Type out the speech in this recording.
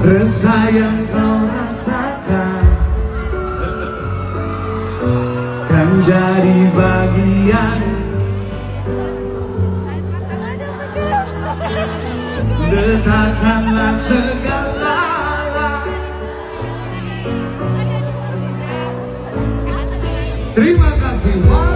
resah yang kau rasakan kan jadi bagian. Letakkanlah segala. Terima kasih.